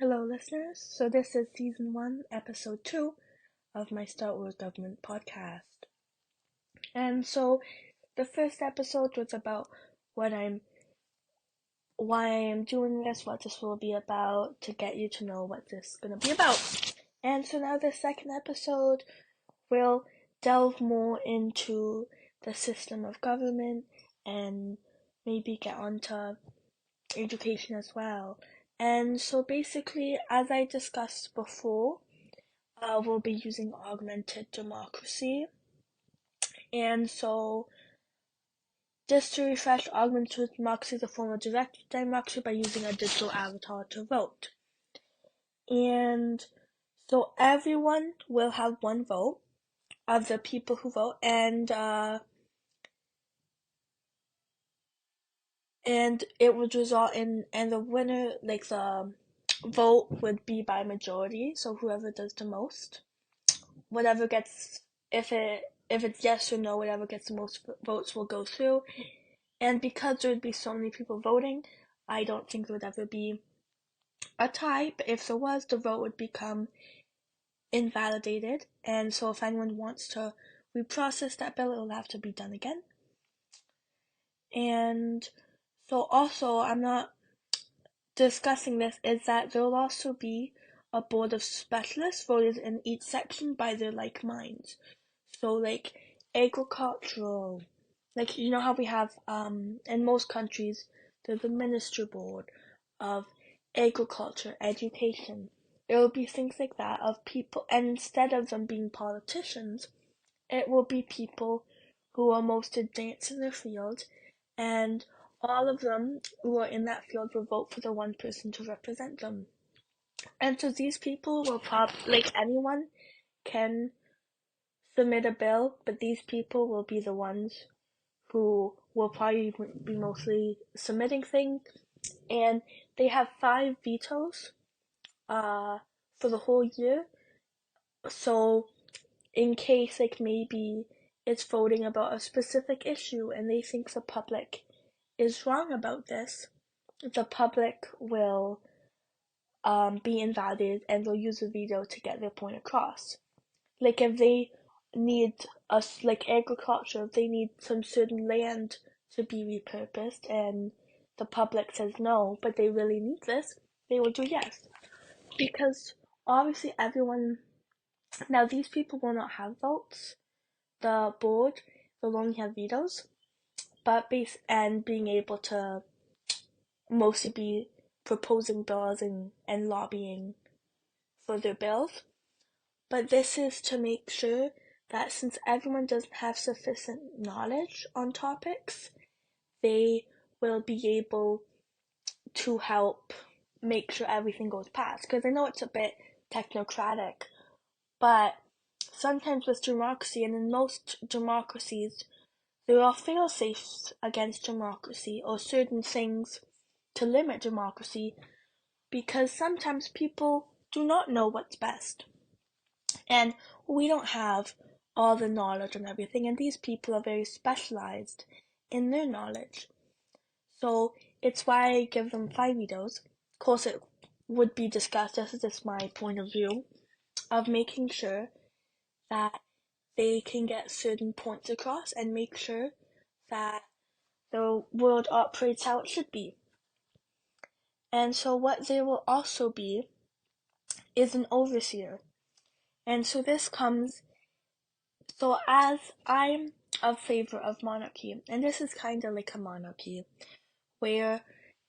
Hello, listeners. So, this is season 1, episode 2 of my Star Wars Government podcast. And so, the first episode was about why I am doing this, what this will be about, to get you to know what this is going to be about. And so, now the second episode will delve more into the system of government and maybe get onto education as well. And so, basically, as I discussed before, we'll be using augmented democracy. And so, just to refresh, augmented democracy is a form of direct democracy by using a digital avatar to vote. And so, everyone will have one vote of the people who vote, and it would result in, and the winner, like the vote would be by majority, so whoever does the most. Whatever gets, if it's yes or no, whatever gets the most votes will go through. And because there would be so many people voting, I don't think there would ever be a tie. But if there was, the vote would become invalidated. And so if anyone wants to reprocess that bill, it'll have to be done again. And so also, I'm not discussing this, is that there will also be a board of specialists voted in each section by their like minds. So like agricultural, like you know how we have in most countries there's a ministry board of agriculture, education. It will be things like that of people, and instead of them being politicians, it will be people who are most advanced in their field, and all of them who are in that field will vote for the one person to represent them. And so these people will like anyone can submit a bill, but these people will be the ones who will probably be mostly submitting things, and they have 5 vetoes for the whole year. So in case like maybe it's voting about a specific issue and they think the public is wrong about this, the public will be invalidated and they'll use a veto to get their point across. Like if they need us like agriculture, if they need some certain land to be repurposed and the public says no, but they really need this, they will do yes. Because obviously everyone, now these people will not have votes. The board will only have vetoes, but being able to mostly be proposing bills and lobbying for their bills. But this is to make sure that since everyone doesn't have sufficient knowledge on topics, they will be able to help make sure everything goes past. Because I know it's a bit technocratic, but sometimes with democracy, and in most democracies, there are fail-safes against democracy or certain things to limit democracy, because sometimes people do not know what's best. And we don't have all the knowledge on everything, and these people are very specialized in their knowledge. So it's why I give them 5 vetoes. Of course, it would be discussed, this is just my point of view, of making sure that they can get certain points across and make sure that the world operates how it should be. And so what there will also be is an overseer. And so this comes, so as I'm a favor of monarchy, and this is kind of like a monarchy, where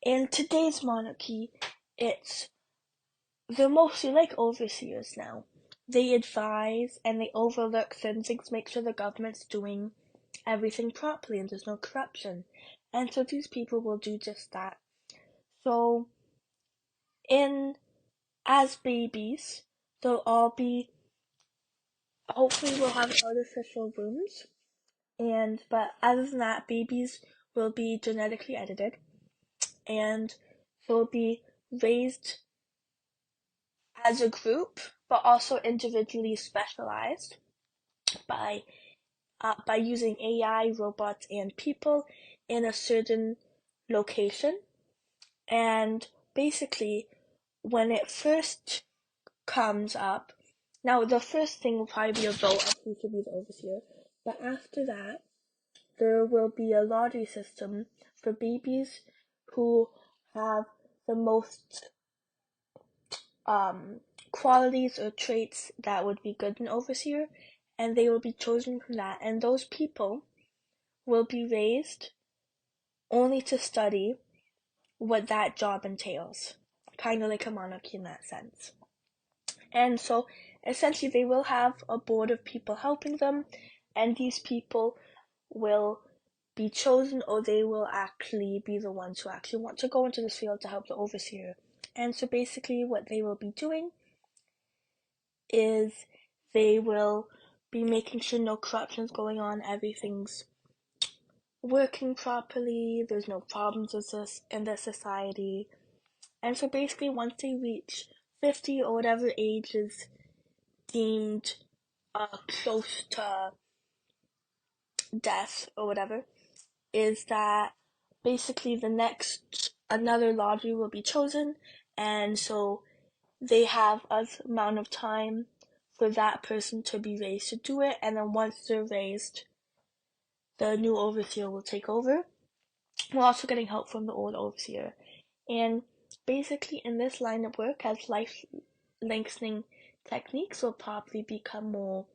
in today's monarchy, they're mostly like overseers now. They advise and they overlook certain things, make sure the government's doing everything properly and there's no corruption. And so these people will do just that. So in as babies, they'll all be, hopefully we'll have artificial rooms, but other than that, babies will be genetically edited and they'll be raised as a group but also individually specialized by using AI, robots, and people in a certain location. And basically when it first comes up, now the first thing will probably be a vote of who should be the overseer, but after that, there will be a lottery system for babies who have the most qualities or traits that would be good in overseer, and they will be chosen from that. And those people will be raised only to study what that job entails, kind of like a monarchy in that sense. And so essentially they will have a board of people helping them, and these people will be chosen, or they will actually be the ones who actually want to go into this field to help the overseer. And so basically what they will be doing is they will be making sure no corruption's going on, everything's working properly, there's no problems with this in the society. And so basically once they reach 50 or whatever age is deemed close to death or whatever, is that basically another lottery will be chosen, and so they have a amount of time for that person to be raised to do it, and then once they're raised, the new overseer will take over. We're also getting help from the old overseer. And basically in this line of work, as life lengthening techniques will probably become more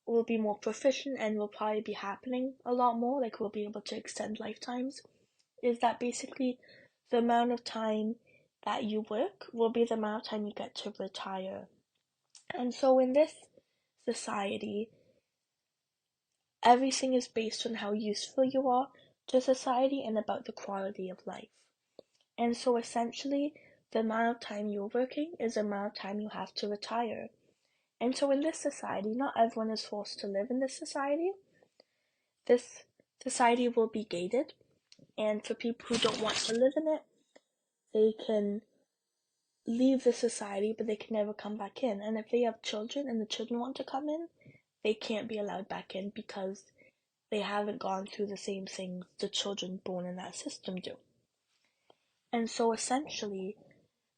will be more proficient and will probably be happening a lot more, like we'll be able to extend lifetimes, is that basically the amount of time that you work will be the amount of time you get to retire. And so in this society, everything is based on how useful you are to society and about the quality of life. And so essentially, the amount of time you're working is the amount of time you have to retire. And so in this society, not everyone is forced to live in this society. This society will be gated, and for people who don't want to live in it, they can leave the society, but they can never come back in. And if they have children and the children want to come in, they can't be allowed back in because they haven't gone through the same things the children born in that system do. And so essentially,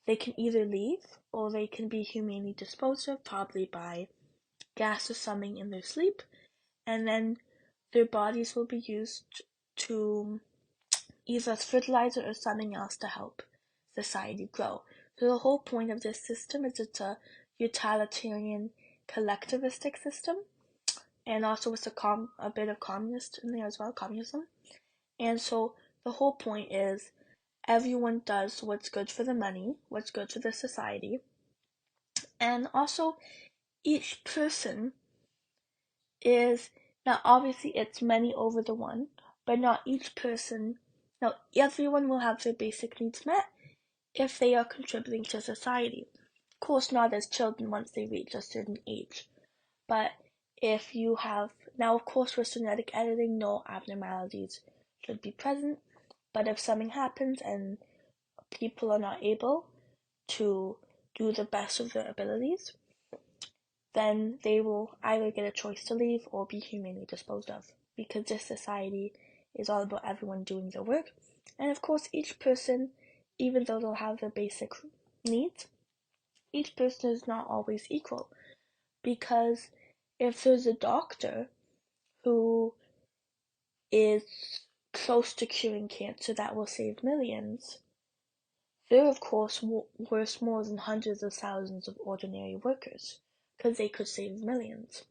they can either leave or they can be humanely disposed of, probably by gas or something in their sleep, and then their bodies will be used to either as fertilizer or something else to help society grow. So the whole point of this system is it's a utilitarian collectivistic system, and also it's a bit of communist in there as well, communism. And so the whole point is everyone does what's good for the money, what's good for the society, and also each person is, now obviously it's many over the one, but not each person, now everyone will have their basic needs met if they are contributing to society. Of course, not as children once they reach a certain age, but if you have, now of course with genetic editing, no abnormalities should be present, but if something happens and people are not able to do the best of their abilities, then they will either get a choice to leave or be humanely disposed of, because this society is all about everyone doing their work. And of course, each person, even though they'll have their basic needs, each person is not always equal, because if there's a doctor who is close to curing cancer that will save millions, they're of course worth more than hundreds of thousands of ordinary workers, because they could save millions.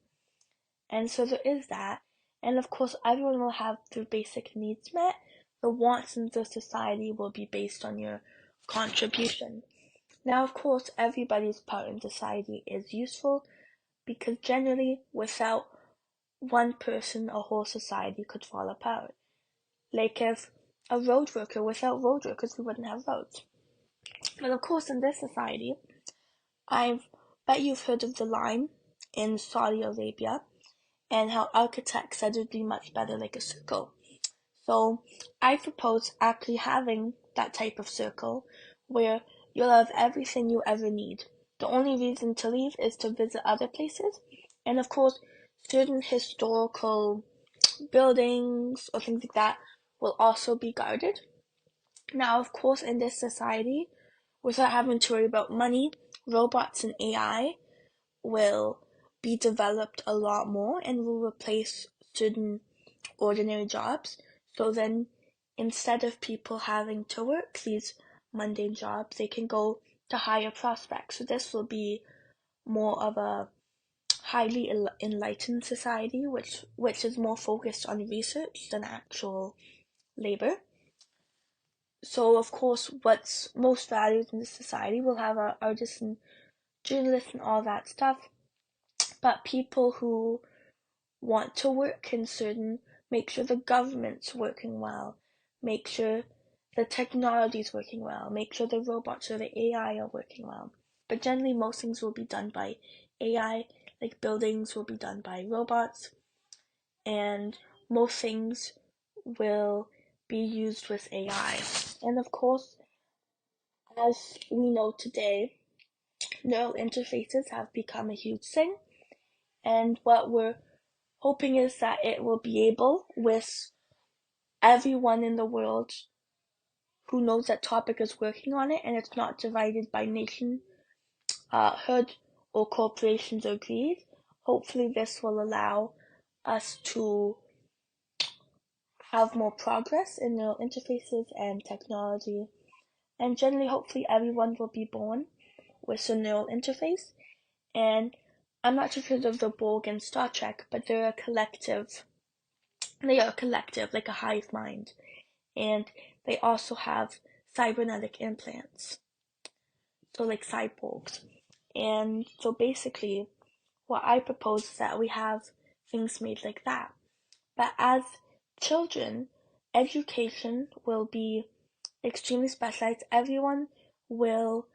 And so there is that. And of course, everyone will have their basic needs met. The wants in the society will be based on your contribution. Now, of course, everybody's part in society is useful, because generally, without one person, a whole society could fall apart. Like if a road worker, without road workers, we wouldn't have roads. But of course, in this society, I bet you've heard of the line in Saudi Arabia, and how architects said it would be much better like a circle. So I propose actually having that type of circle where you'll have everything you ever need. The only reason to leave is to visit other places, and of course, certain historical buildings or things like that will also be guarded. Now, of course, in this society, without having to worry about money, robots and AI will be developed a lot more and will replace certain ordinary jobs. So then, instead of people having to work these mundane jobs, they can go to higher prospects. So this will be more of a highly enlightened society, which is more focused on research than actual labor. So of course, what's most valued in this society will have our artists and journalists and all that stuff. But people who want to work in certain, make sure the government's working well, make sure the technology is working well, make sure the robots or the AI are working well. But generally, most things will be done by AI, like buildings will be done by robots, and most things will be used with AI. And of course, as we know today, neural interfaces have become a huge thing, and what we're hoping is that it will be able, with everyone in the world who knows that topic is working on it, and it's not divided by nation, hood, or corporations or greed. Hopefully this will allow us to have more progress in neural interfaces and technology, and generally hopefully everyone will be born with a neural interface. And I'm not sure if you've heard of the Borg in Star Trek, but they are a collective, like a hive mind, and they also have cybernetic implants, so like cyborgs. And so basically, what I propose is that we have things made like that. But as children, education will be extremely specialized. Everyone will,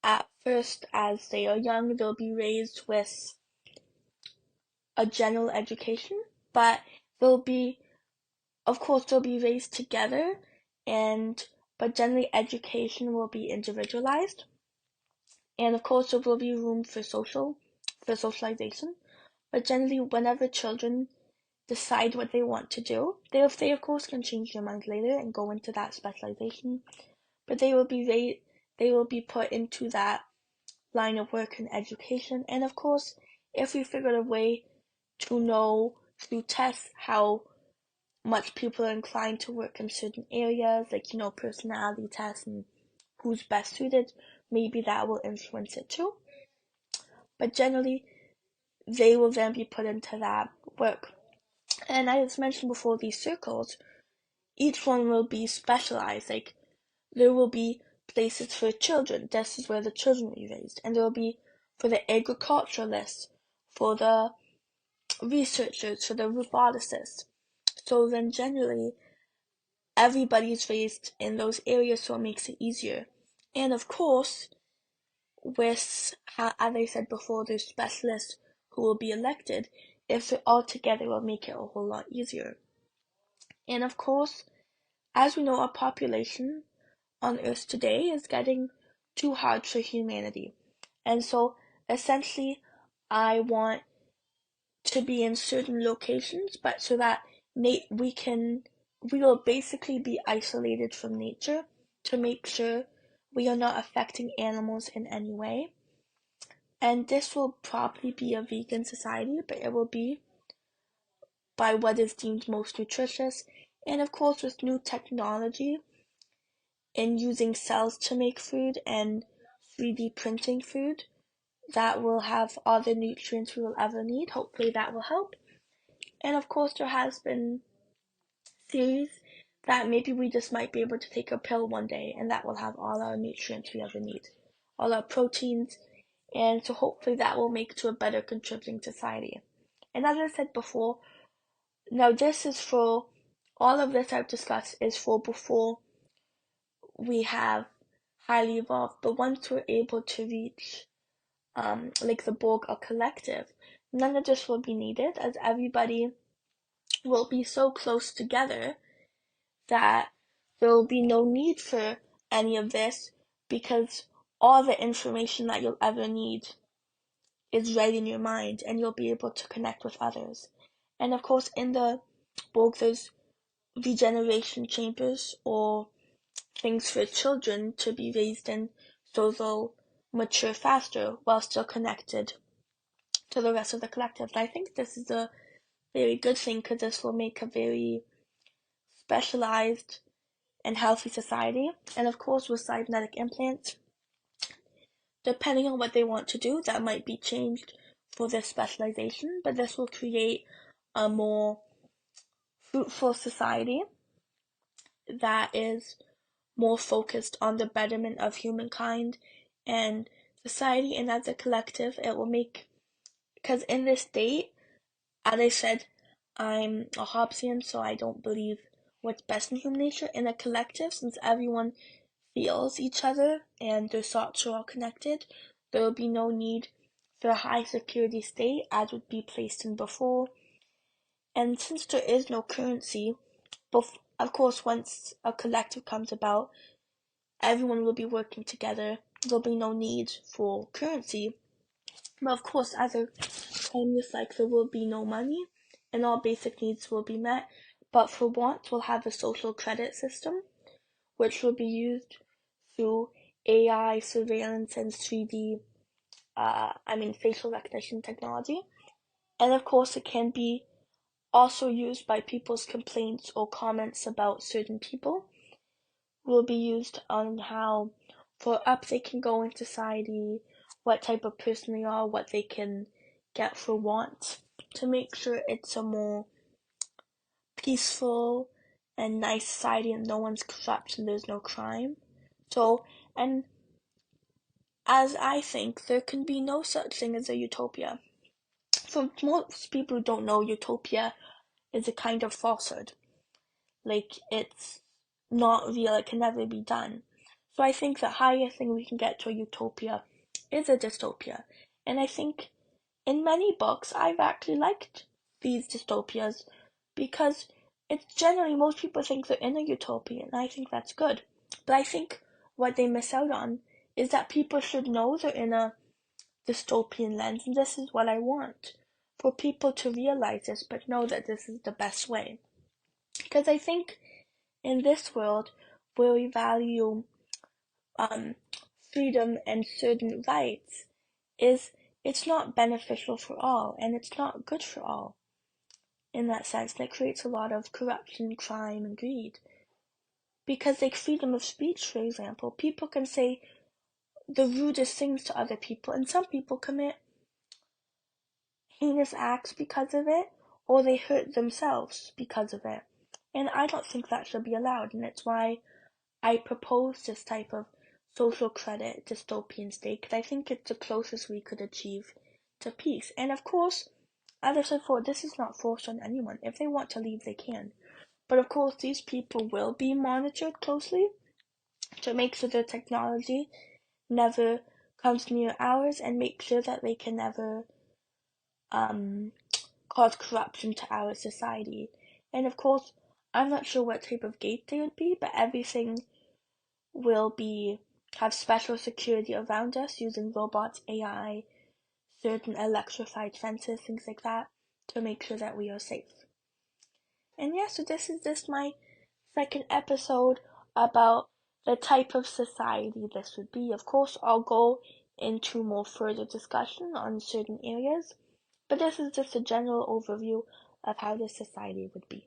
at first, as they are young, they'll be raised with a general education, but they'll be, of course, they'll be raised together, and but generally education will be individualized, and of course there will be room for socialization. But generally, whenever children decide what they want to do, they of course can change their mind later and go into that specialization, but they will be put into that line of work in education. And of course, if we figured a way to know through tests how much people are inclined to work in certain areas, like, personality tests and who's best suited, maybe that will influence it too. But generally, they will then be put into that work. And as mentioned before, these circles, each one will be specialized. Like, there will be places for children. This is where the children will be raised. And there will be for the agriculturalists, for the researchers, for the roboticists. So then generally, everybody's raised in those areas, so it makes it easier. And of course, with, as I said before, there's specialists who will be elected. If they're all together, it will make it a whole lot easier. And of course, as we know, our population on Earth today is getting too hard for humanity. And so, essentially, I want to be in certain locations, but so that we will basically be isolated from nature to make sure we are not affecting animals in any way. And this will probably be a vegan society, but it will be by what is deemed most nutritious. And of course, with new technology in using cells to make food and 3D printing food, that will have all the nutrients we will ever need. Hopefully that will help. And of course, there has been theories that maybe we just might be able to take a pill one day and that will have all our nutrients we ever need, all our proteins, and so hopefully that will make to a better contributing society. And as I said before, now this is for, all of this I've discussed is for before we have highly evolved, but once we're able to reach like the Borg or collective, none of this will be needed, as everybody will be so close together that there will be no need for any of this, because all the information that you'll ever need is right in your mind, and you'll be able to connect with others. And of course, in the Borg, there's regeneration chambers, or things for children to be raised in so they'll mature faster while still connected to the rest of the collective. And I think this is a very good thing because this will make a very specialized and healthy society. And of course, with cybernetic implants, depending on what they want to do, that might be changed for their specialization, but this will create a more fruitful society that is more focused on the betterment of humankind and society. And as a collective, it will make, because in this state, as I said, I'm a Hobbesian, so I don't believe what's best in human nature. In a collective, since everyone feels each other and their thoughts are all connected, there will be no need for a high security state as would be placed in before. And since there is no currency, of course, once a collective comes about, everyone will be working together. There'll be no need for currency. But of course, as a time is like, there will be no money and all basic needs will be met. But for want, we'll have a social credit system, which will be used through AI surveillance and 3D, facial recognition technology. And of course, it can be also used by people's complaints or comments about certain people. Will be used on how for up they can go in society, what type of person they are, what they can get for want, to make sure it's a more peaceful and nice society and no one's corrupt and there's no crime. So, and as I think, there can be no such thing as a utopia. For most people who don't know, utopia is a kind of falsehood. Like, it's not real, it can never be done. So I think the highest thing we can get to a utopia is a dystopia. And I think in many books I've actually liked these dystopias because it's generally most people think they're in a utopia, and I think that's good. But I think what they miss out on is that people should know they're in a dystopian lens, and this is what I want, for people to realize this but know that this is the best way. Because I think in this world where we value freedom and certain rights, it's not beneficial for all and it's not good for all in that sense. And it creates a lot of corruption, crime, and greed. Because like freedom of speech, for example, people can say the rudest things to other people, and some people commit heinous acts because of it, or they hurt themselves because of it. And I don't think that should be allowed, and it's why I propose this type of social credit dystopian state, because I think it's the closest we could achieve to peace. And of course, as I said before, this is not forced on anyone. If they want to leave, they can. But of course, these people will be monitored closely to make sure their technology never comes near ours and make sure that they can never cause corruption to our society. And of course, I'm not sure what type of gate they would be, but everything will have special security around us using robots, AI, certain electrified fences, things like that, to make sure that we are safe. And yeah, so this is just my second episode about the type of society this would be. Of course, I'll go into more further discussion on certain areas, but this is just a general overview of how this society would be.